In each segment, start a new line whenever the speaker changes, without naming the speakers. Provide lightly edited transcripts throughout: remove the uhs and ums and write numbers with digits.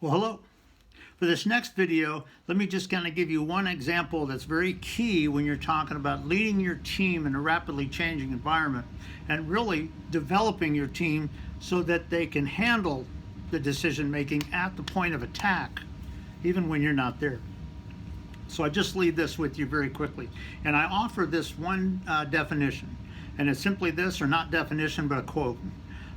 Well, hello. For this next video, let me just kind of give you one example that's very key when you're talking about leading your team in a rapidly changing environment and really developing your team so that they can handle the decision making at the point of attack, even when you're not there. So I just leave this with you very quickly. And I offer this one definition. And it's simply this, or not definition, but a quote.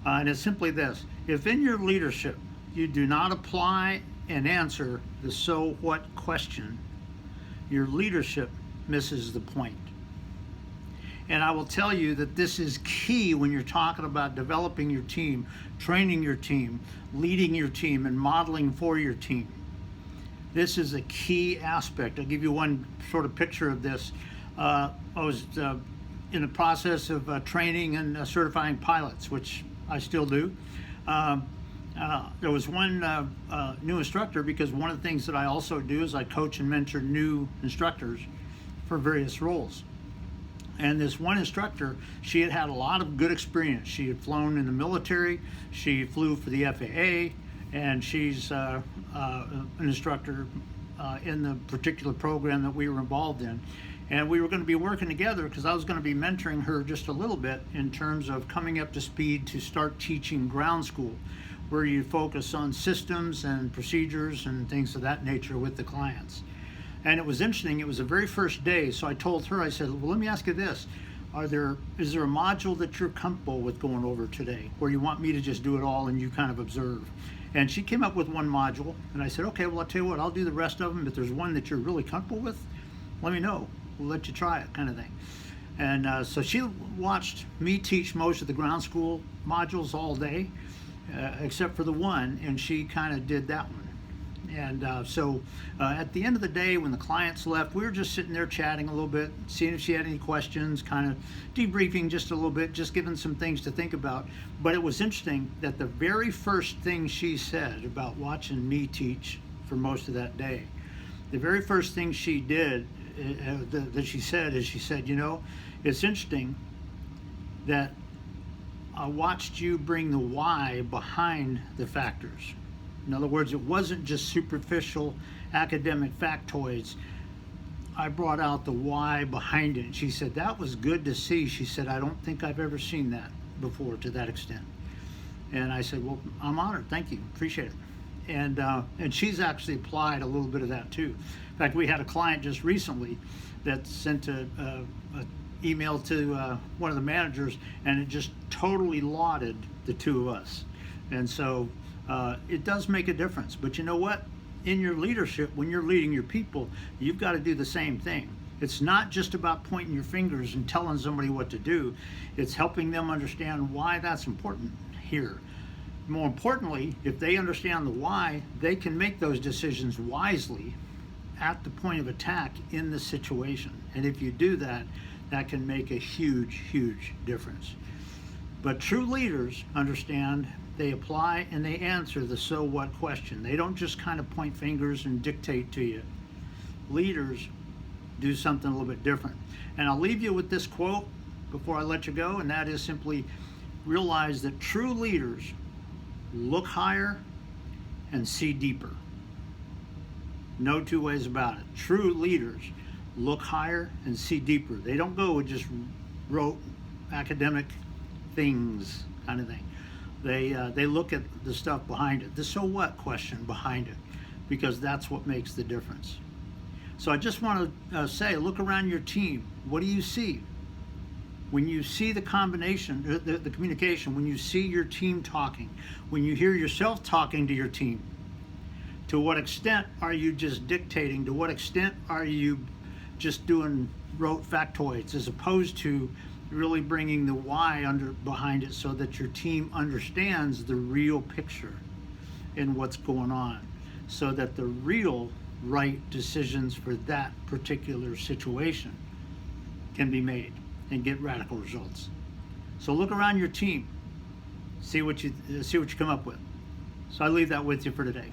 And it's simply this: if in your leadership you do not apply and answer the so what question, your leadership misses the point. And I will tell you that this is key when you're talking about developing your team, training your team, leading your team, and modeling for your team. This is a key aspect. I'll give you one sort of picture of this. I was in the process of training and certifying pilots, which I still do. There was one new instructor, because one of the things that I also do is I coach and mentor new instructors for various roles. And this one instructor, she had had a lot of good experience. She had flown in the military, she flew for the FAA, and she's an instructor in the particular program that we were involved in. And we were going to be working together because I was going to be mentoring her just a little bit in terms of coming up to speed to start teaching ground school, where you focus on systems and procedures and things of that nature with the clients. And it was interesting, it was the very first day, so I told her, I said, well, let me ask you this. Is there a module that you're comfortable with going over today, where you want me to just do it all and you kind of observe? And she came up with one module, and I said, okay, well, I'll tell you what, I'll do the rest of them. If there's one that you're really comfortable with, let me know. We'll let you try it, kind of thing. And so she watched me teach most of the ground school modules all day, except for the one, and she kind of did that one. And so at the end of the day, when the clients left, we were just sitting there chatting a little bit, seeing if she had any questions, kind of debriefing just a little bit, just giving some things to think about. But it was interesting that the very first thing she said about watching me teach for most of that day, the very first thing she did, that she said, is she said, you know, it's interesting that I watched you bring the why behind the factors. In other words, it wasn't just superficial academic factoids. I brought out the why behind it. And she said, that was good to see. She said, I don't think I've ever seen that before to that extent. And I said, well, I'm honored. Thank you. Appreciate it. And she's actually applied a little bit of that too. In fact, we had a client just recently that sent a email to one of the managers, and it just totally lauded the two of us. And so it does make a difference. But you know what? In your leadership, when you're leading your people, you've got to do the same thing. It's not just about pointing your fingers and telling somebody what to do. It's helping them understand why that's important here. More importantly, if they understand the why, they can make those decisions wisely at the point of attack in the situation. And if you do that, that can make a huge, huge difference. But true leaders understand, they apply and they answer the so what question. They don't just kind of point fingers and dictate to you. Leaders do something a little bit different. And I'll leave you with this quote before I let you go, and that is simply realize that true leaders look higher and see deeper. No two ways about it. True leaders look higher and see deeper. They don't go with just rote academic things kind of thing. They look at the stuff behind it, the so what question behind it, because that's what makes the difference. So I just want to say, look around your team. What do you see? When you see the combination, the communication, when you see your team talking, when you hear yourself talking to your team, to what extent are you just dictating? To what extent are you just doing rote factoids, as opposed to really bringing the why behind it, so that your team understands the real picture in what's going on, so that the real right decisions for that particular situation can be made and get radical results. So look around your team, see what you come up with. So I leave that with you for today.